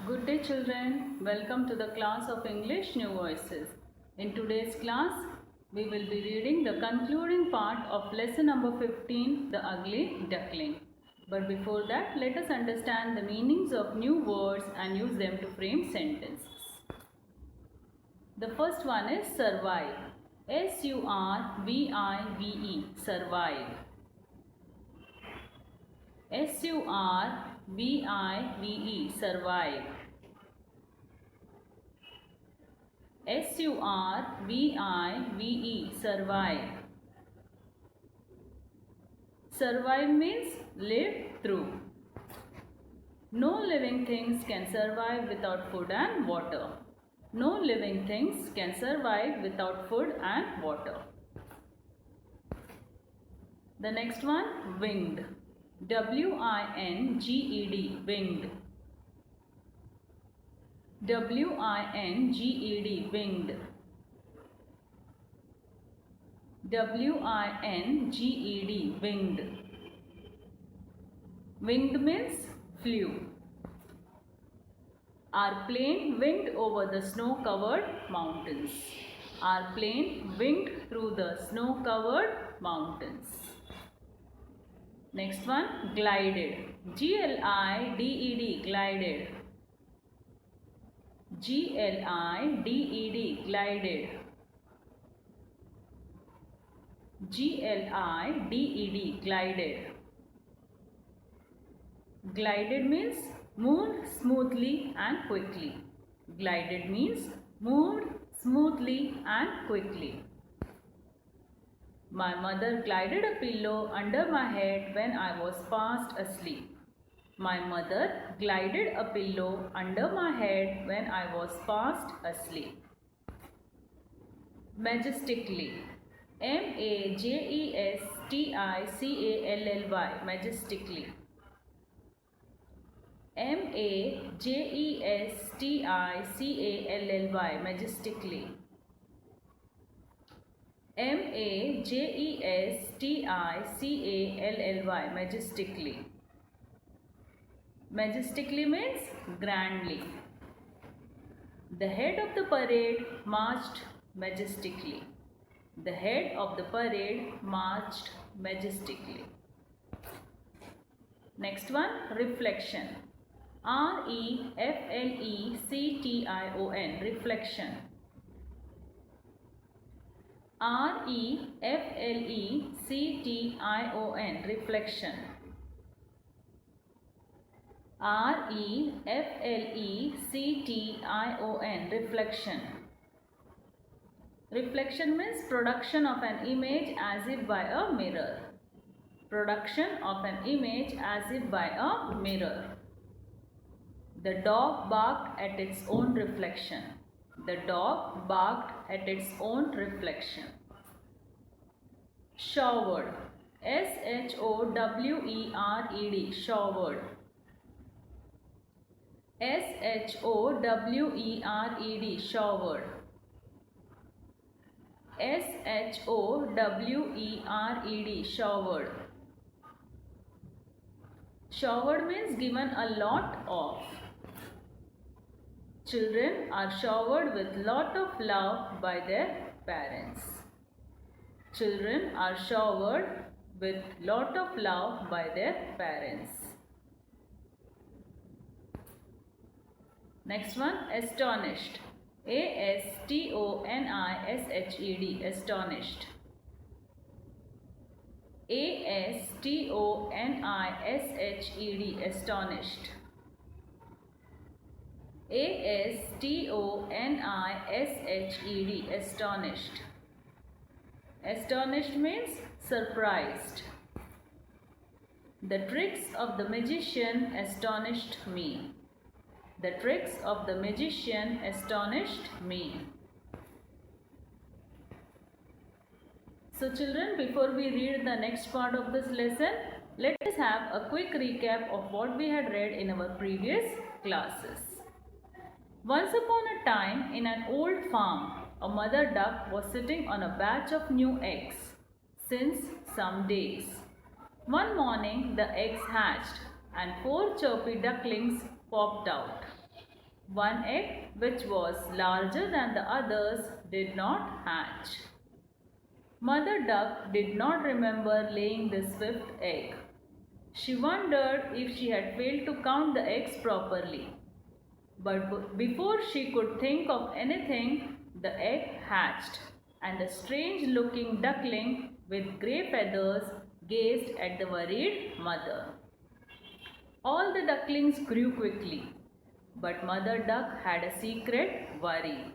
Good day children, welcome to the class of English New Voices. In today's class, we will be reading the concluding part of lesson number 15, The Ugly Duckling. But before that, let us understand the meanings of new words and use them to frame sentences. The first one is survive. S-U-R-V-I-V-E, survive. S-U-R-V-I-V-E, survive. S-U-R-V-I-V-E, survive. Survive means live through. No living things can survive without food and water. No living things can survive without food and water. The next one, winged. W-I-N-G-E-D, winged. W-I-N-G-E-D, winged. W-I-N-G-E-D, winged. Winged means flew. Our plane winged over the snow-covered mountains. Our plane winged through the snow-covered mountains. Next one, glided. G-L-I-D-E-D, glided. G-L-I-D-E-D, glided. G-L-I-D-E-D, glided. Glided means moved smoothly and quickly. Glided means moved smoothly and quickly. My mother glided a pillow under my head when I was fast asleep. My mother glided a pillow under my head when I was fast asleep. Majestically. M-A-J-E-S-T-I-C-A-L-L-Y, majestically. M-A-J-E-S-T-I-C-A-L-L-Y, majestically. M-A-J-E-S-T-I-C-A-L-L-Y, majestically. Majestically means grandly. The head of the parade marched majestically. The head of the parade marched majestically. Next one, reflection. R-E-F-L-E-C-T-I-O-N, reflection. R-E-F-L-E-C-T-I-O-N, reflection. R-E-F-L-E-C-T-I-O-N, reflection. Reflection means production of an image as if by a mirror. Production of an image as if by a mirror. The dog barked at its own reflection. The dog barked at its own reflection. Showered. S-H-O-W-E-R-E-D, showered. S-H-O-W-E-R-E-D, showered. S-H-O-W-E-R-E-D, showered. Showered means given a lot of. Children are showered with lot of love by their parents. Children are showered with lot of love by their parents. Next one, astonished. A-S-T-O-N-I-S-H-E-D, astonished. A-S-T-O-N-I-S-H-E-D, astonished. A-S-T-O-N-I-S-H-E-D, astonished. Astonished means surprised. The tricks of the magician astonished me. The tricks of the magician astonished me. So children, before we read the next part of this lesson, let us have a quick recap of what we had read in our previous classes. Once upon a time, in an old farm, a mother duck was sitting on a batch of new eggs since some days. One morning, the eggs hatched and 4 chirpy ducklings popped out. One egg, which was larger than the others, did not hatch. Mother Duck did not remember laying this fifth egg. She wondered if she had failed to count the eggs properly. But before she could think of anything, the egg hatched, and a strange looking duckling with grey feathers gazed at the worried mother. All the ducklings grew quickly, but Mother Duck had a secret worry.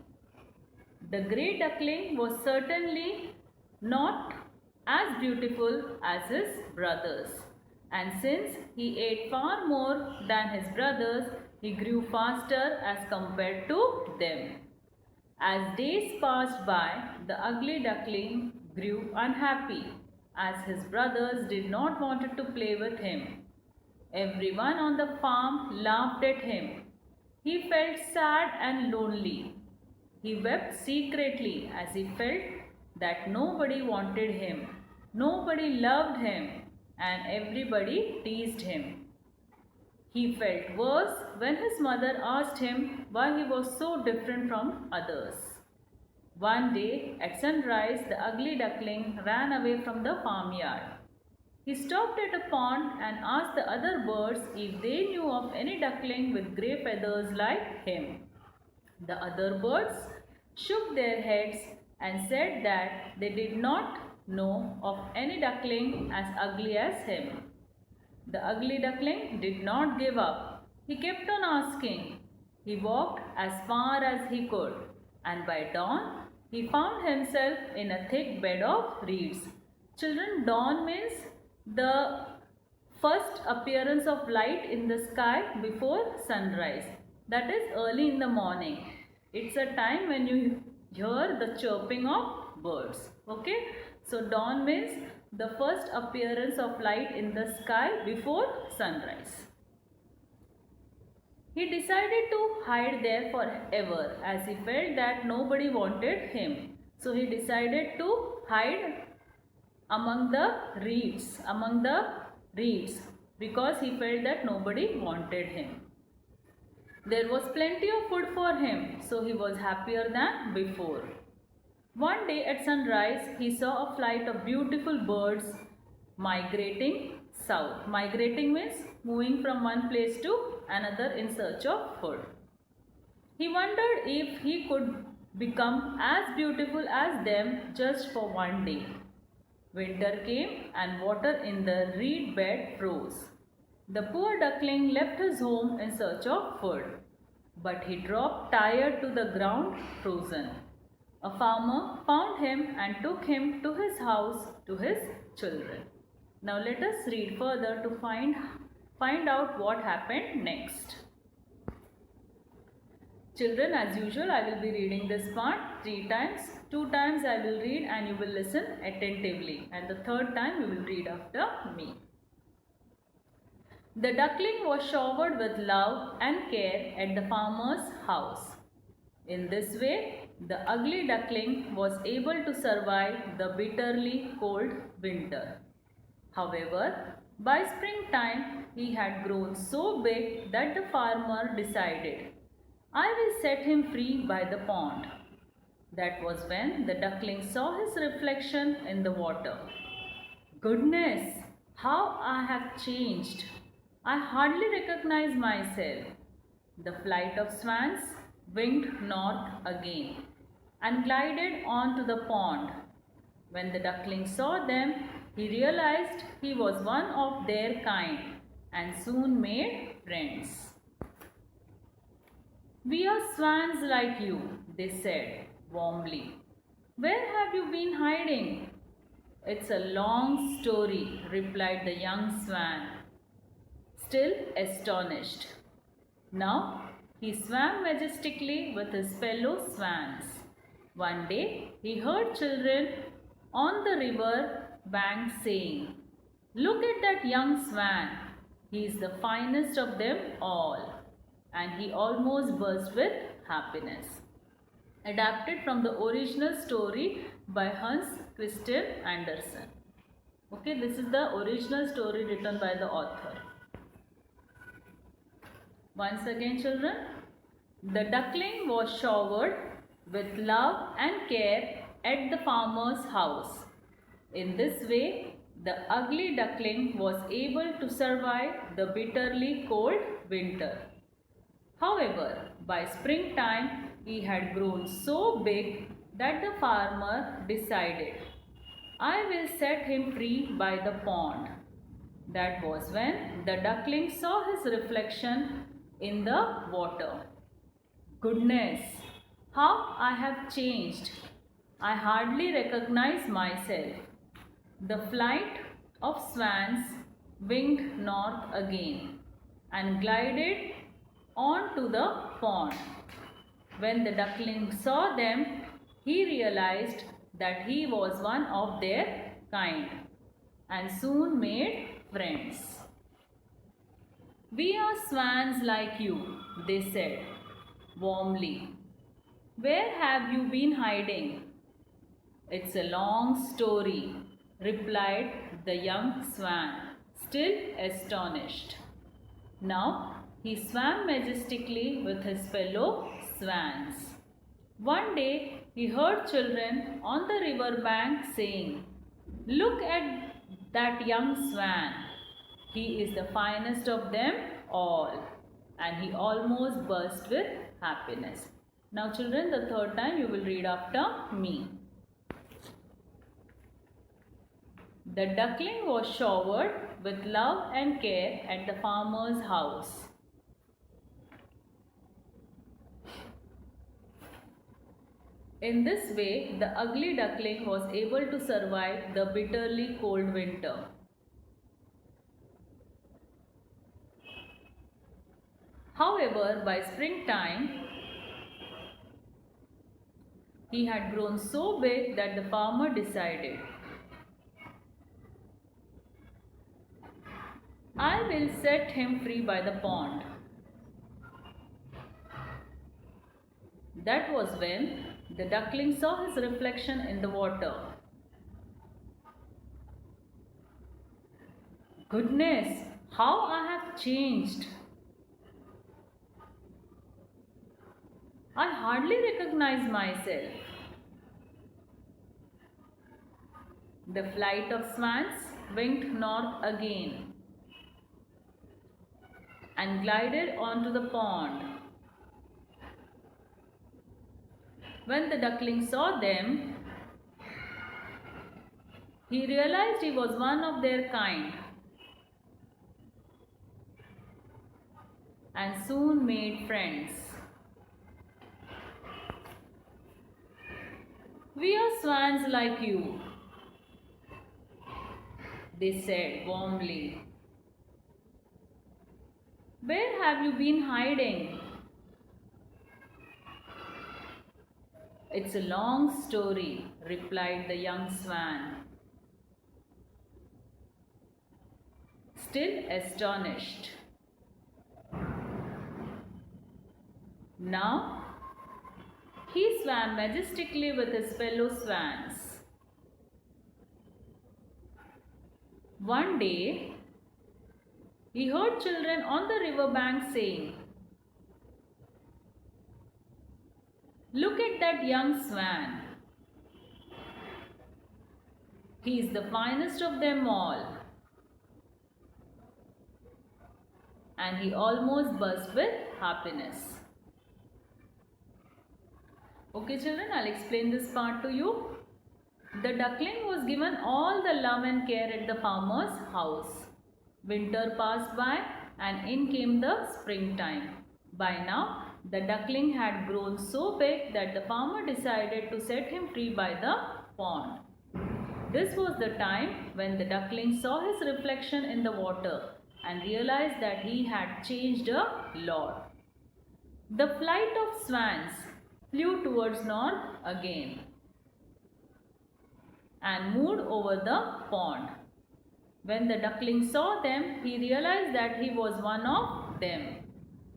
The grey duckling was certainly not as beautiful as his brothers, and since he ate far more than his brothers, he grew faster as compared to them. As days passed by, the ugly duckling grew unhappy as his brothers did not want to play with him. Everyone on the farm laughed at him. He felt sad and lonely. He wept secretly as he felt that nobody wanted him, nobody loved him, and everybody teased him. He felt worse when his mother asked him why he was so different from others. One day at sunrise, the ugly duckling ran away from the farmyard. He stopped at a pond and asked the other birds if they knew of any duckling with grey feathers like him. The other birds shook their heads and said that they did not know of any duckling as ugly as him. The ugly duckling did not give up. He kept on asking. He walked as far as he could, and by dawn he found himself in a thick bed of reeds. Children, dawn means the first appearance of light in the sky before sunrise. That is early in the morning. It's a time when you hear the chirping of birds. Okay? So dawn means the first appearance of light in the sky before sunrise. He decided to hide there forever as he felt that nobody wanted him. So he decided to hide among the reeds, because he felt that nobody wanted him. There was plenty of food for him, so he was happier than before. One day at sunrise, he saw a flight of beautiful birds migrating south. Migrating means moving from one place to another in search of food. He wondered if he could become as beautiful as them just for one day. Winter came and water in the reed bed froze. The poor duckling left his home in search of food, but he dropped tired to the ground, frozen. A farmer found him and took him to his house to his children. Now let us read further to find out what happened next. Children, as usual, I will be reading this part 3 times. 2 times I will read and you will listen attentively, and the third time you will read after me. The duckling was showered with love and care at the farmer's house. In this way, the ugly duckling was able to survive the bitterly cold winter. However, by springtime, he had grown so big that the farmer decided, I will set him free by the pond. That was when the duckling saw his reflection in the water. Goodness, how I have changed! I hardly recognize myself. The flight of swans winged north again and glided on to the pond. When the duckling saw them, he realized he was one of their kind and soon made friends. We are swans like you, they said warmly. Where have you been hiding? It's a long story, replied the young swan, still astonished. Now he swam majestically with his fellow swans. One day he heard children on the river bank saying, Look at that young swan. He is the finest of them all. And he almost burst with happiness. Adapted from the original story by Hans Christian Andersen. Okay, this is the original story written by the author. Once again, children, The duckling was showered with love and care at the farmer's house. In this way, the ugly duckling was able to survive the bitterly cold winter. However, by springtime, he had grown so big that the farmer decided, I will set him free by the pond. That was when the duckling saw his reflection in the water. Goodness, how I have changed! I hardly recognize myself. The flight of swans winged north again and glided on to the pond. When the duckling saw them, he realized that he was one of their kind and soon made friends. We are swans like you, they said warmly. Where have you been hiding? It's a long story, replied the young swan, still astonished. Now he swam majestically with his fellow swans. One day he heard children on the river bank saying, Look at that young swan. He is the finest of them all. And he almost burst with happiness. Now children, the third time you will read after me. The duckling was showered with love and care at the farmer's house. In this way, the ugly duckling was able to survive the bitterly cold winter. However, by springtime, he had grown so big that the farmer decided, I will set him free by the pond. That was when the duckling saw his reflection in the water. Goodness, how I have changed! I hardly recognize myself. The flight of swans winged north again and glided onto the pond. When the duckling saw them, he realized he was one of their kind and soon made friends. We are swans like you, they said warmly. Where have you been hiding? It's a long story, replied the young swan, still astonished. Now he swam majestically with his fellow swans. One day, he heard children on the river bank saying, Look at that young swan. He is the finest of them all. And he almost burst with happiness. Okay children, I'll explain this part to you. The duckling was given all the love and care at the farmer's house. Winter passed by and in came the springtime. By now, the duckling had grown so big that the farmer decided to set him free by the pond. This was the time when the duckling saw his reflection in the water and realized that he had changed a lot. The flight of swans flew towards north again and moved over the pond. When the duckling saw them, he realized that he was one of them.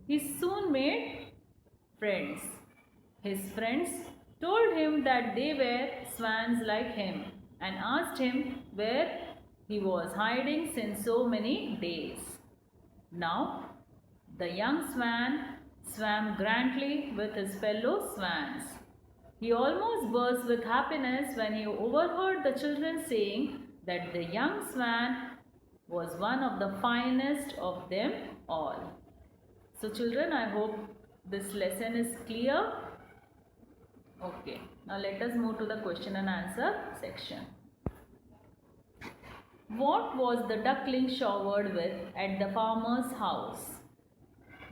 He soon made friends. His friends told him that they were swans like him and asked him where he was hiding since so many days. Now, the young swan swam grandly with his fellow swans. He almost burst with happiness when he overheard the children saying that the young swan was one of the finest of them all. So children, I hope this lesson is clear. Okay, now let us move to the question and answer section. What was the duckling showered with at the farmer's house?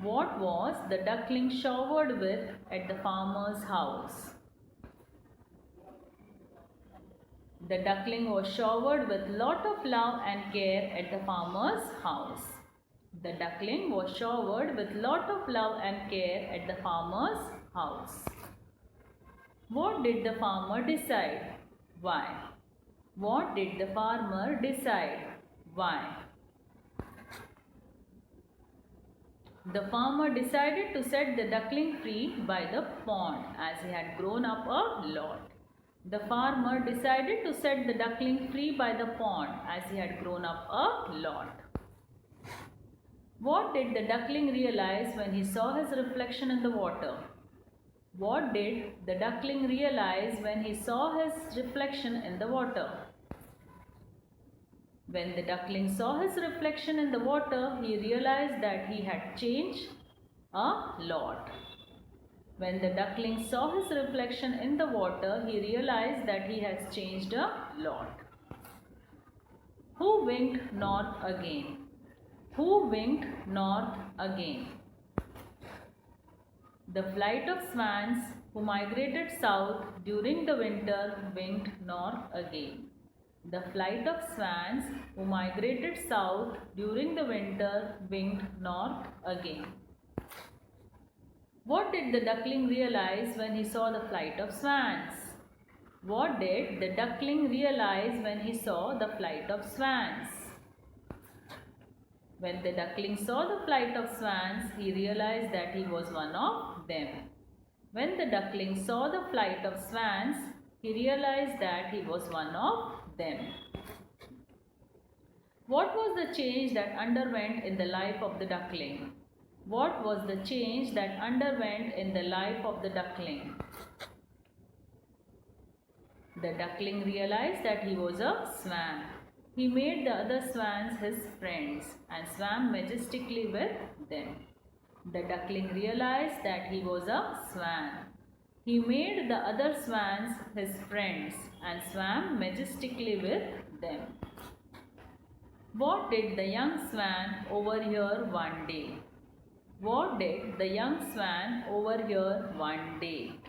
What was the duckling showered with at the farmer's house? The duckling was showered with lot of love and care at the farmer's house. The duckling was showered with lot of love and care at the farmer's house. What did the farmer decide? Why? What did the farmer decide? Why? The farmer decided to set the duckling free by the pond as he had grown up a lot. The farmer decided to set the duckling free by the pond as he had grown up a lot. What did the duckling realize when he saw his reflection in the water? What did the duckling realize when he saw his reflection in the water? When the duckling saw his reflection in the water, he realized that he had changed a lot. When the duckling saw his reflection in the water, he realized that he has changed a lot. Who winked north again? Who winked north again? The flight of swans who migrated south during the winter winked north again. The flight of swans who migrated south during the winter winked north again. What did the duckling realize when he saw the flight of swans? What did the duckling realize when he saw the flight of swans? When the duckling saw the flight of swans, he realized that he was one of them. When the duckling saw the flight of swans, he realized that he was one of them. What was the change that underwent in the life of the duckling? What was the change that underwent in the life of the duckling? The duckling realized that he was a swan. He made the other swans his friends and swam majestically with them. The duckling realized that he was a swan. He made the other swans his friends and swam majestically with them. What did the young swan overhear one day? What did the young swan overhear one day?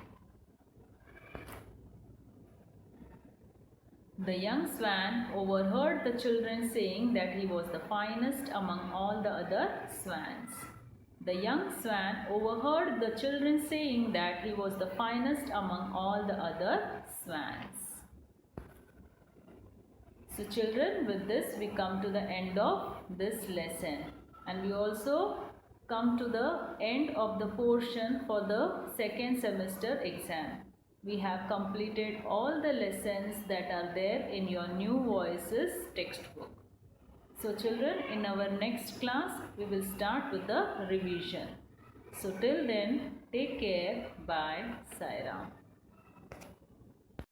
The young swan overheard the children saying that he was the finest among all the other swans. The young swan overheard the children saying that he was the finest among all the other swans. So children, with this we come to the end of this lesson, and we also come to the end of the portion for the second semester exam. We have completed all the lessons that are there in your New Voices textbook. So children, in our next class, we will start with the revision. So till then, take care. Bye. Sai Ram.